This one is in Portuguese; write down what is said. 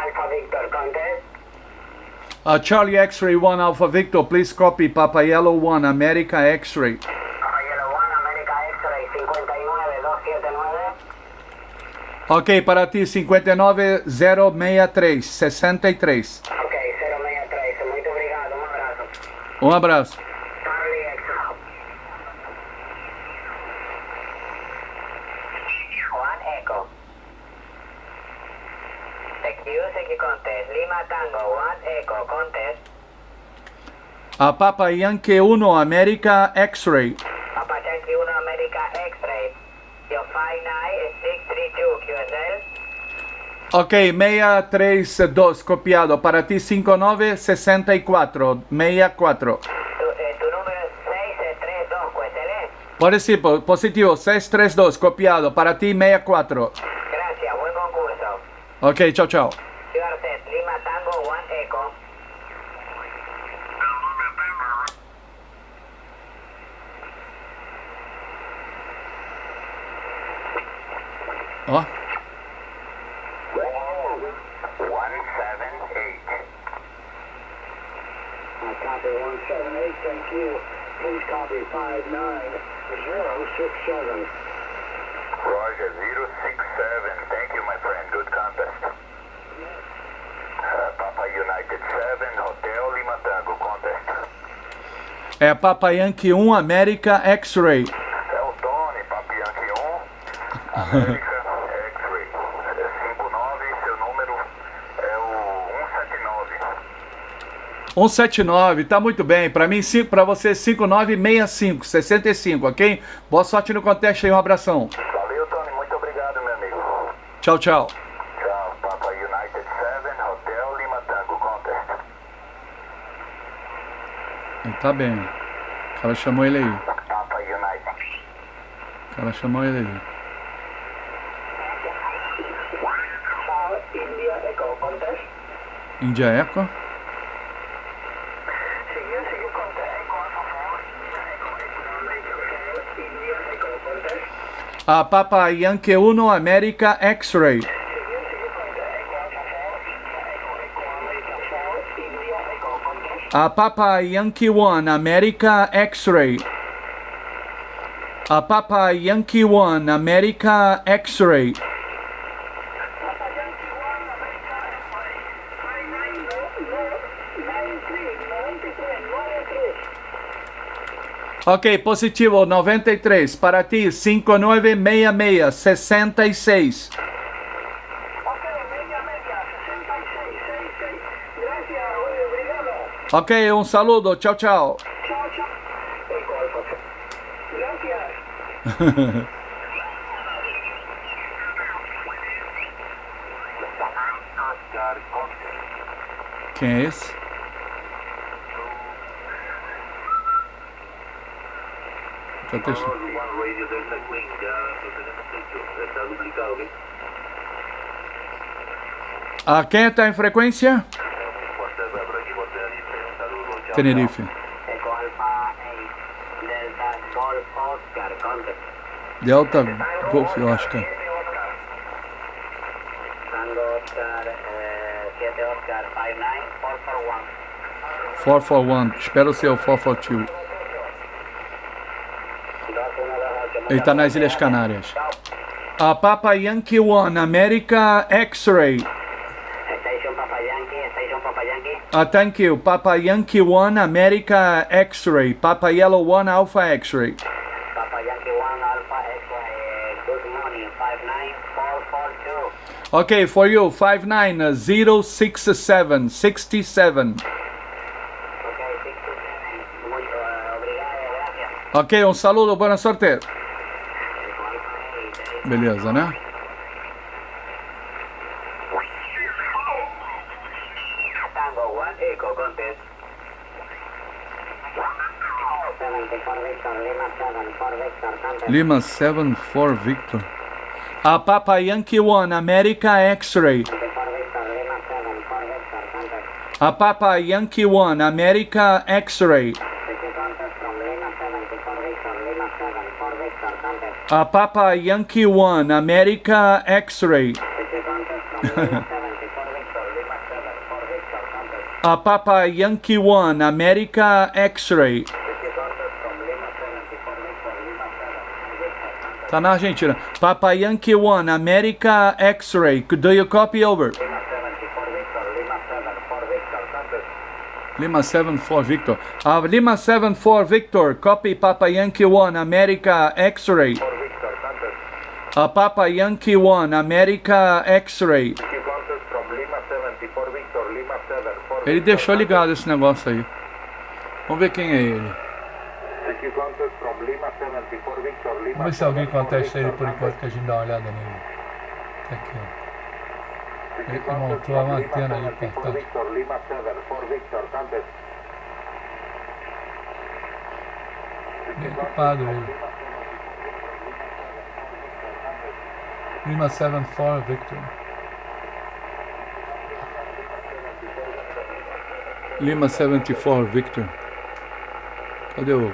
Alpha Victor, contest. Charlie X-Ray 1 Alpha Victor, please copy Papa Yellow 1 America X-Ray. Papa Yellow 1, America X-Ray 59279. Ok, para ti 59063, 63. Ok, 063, muito obrigado, abraço. Abraço. Charlie X-Ray. One Echo. Secure contest. Lima Tango, One Echo, contest. Papa Yankee 1 America X-Ray. Papa Yankee 1 America X-Ray. Yo 59632 QSL. Ok, 632 copiado. Para ti 5964, 64. Tu número es 632, QSL. Positivo, 632 copiado. Para ti 64. Gracias, buen concurso. Ok, chao, chao. Ciudad Set, Lima Tango, One Echo. Ó. 178. Copy 178, thank you. Please copy 59067. Roger, 067. Thank you, my friend. Good contest. Papa United 7, Hotel Lima Tango, contest. É Papa Yankee 1 America X-Ray. É o Tony, Papa Yankee 1, América X-Ray. 59, seu número é o 179. 179, tá muito bem. Para mim, para você 5965, 65, ok? Boa sorte no contest aí, um abração. Valeu, Tony. Muito obrigado, meu amigo. Tchau, tchau. Tchau, Papa United 7, Hotel Lima Tango, contest. Tá bem. O cara chamou ele aí. Papa United. O cara chamou ele aí. India Echo, contest. India Echo. Seguiu contest. Echo, por favor. India Echo, contest. Papa Yankee 1 America X-Ray. Papa Yankee 1 America X-Ray. Papa Yankee 1 America X-Ray. Ok, positivo 93. Para ti 5966, 66. Ok, um saludo. Tchau, tchau. Quem é esse? Tá testando. Quem está em frequência? Tenerife. Echo Alpha 8, Delta Golf Oscar, contest. Delta Golf, eu acho que é. Tango Oscar, 7 Oscar, 59441. 441. Espero ser o 442. Ele está nas Ilhas Canárias. Papa Yankee 1 America X-Ray. Station Papa Yankee, Station Papa Yankee. Thank you. Papa Yankee 1 America X-Ray. Papa Yellow 1 Alpha X-Ray. Papa Yankee 1 Alpha X-ray, good morning, 59442. Okay, for you, 59067, 67. Ok, 67, muito obrigado, gracias. Ok, um saludo, boa sorte. Beleza, né? Tango 1 Echo, contest. 74 Victor, Lima 7 for Victor, contest. Lima 74 Victor. Papa Yankee 1 America X-Ray. 74 Victor, Lima 7 for Victor, contest. Papa Yankee 1 America X-Ray. Secure contest from Lima 74 Victor, Lima 7 for Victor, contest. Papa Yankee 1 America X-Ray. Secure contest from Lima 74 Victor, Papa Yankee 1, America X-Ray. Tá na Argentina. Papa Yankee 1, America X-Ray. Do you copy? Over. Lima 7 for Victor. Lima 7 for Victor. Copy Papa Yankee 1, America X-Ray. Papa Yankee 1, America X-Ray. Ele deixou ligado esse negócio aí. Vamos ver quem é ele. Vamos ver se alguém contesta ele por enquanto que a gente dá uma olhada nele. Tá aqui, ó. Ele montou uma antena ali importante. Bem ocupado ele. Lima 7-4 Victor. Lima 74 Victor. Cadê o...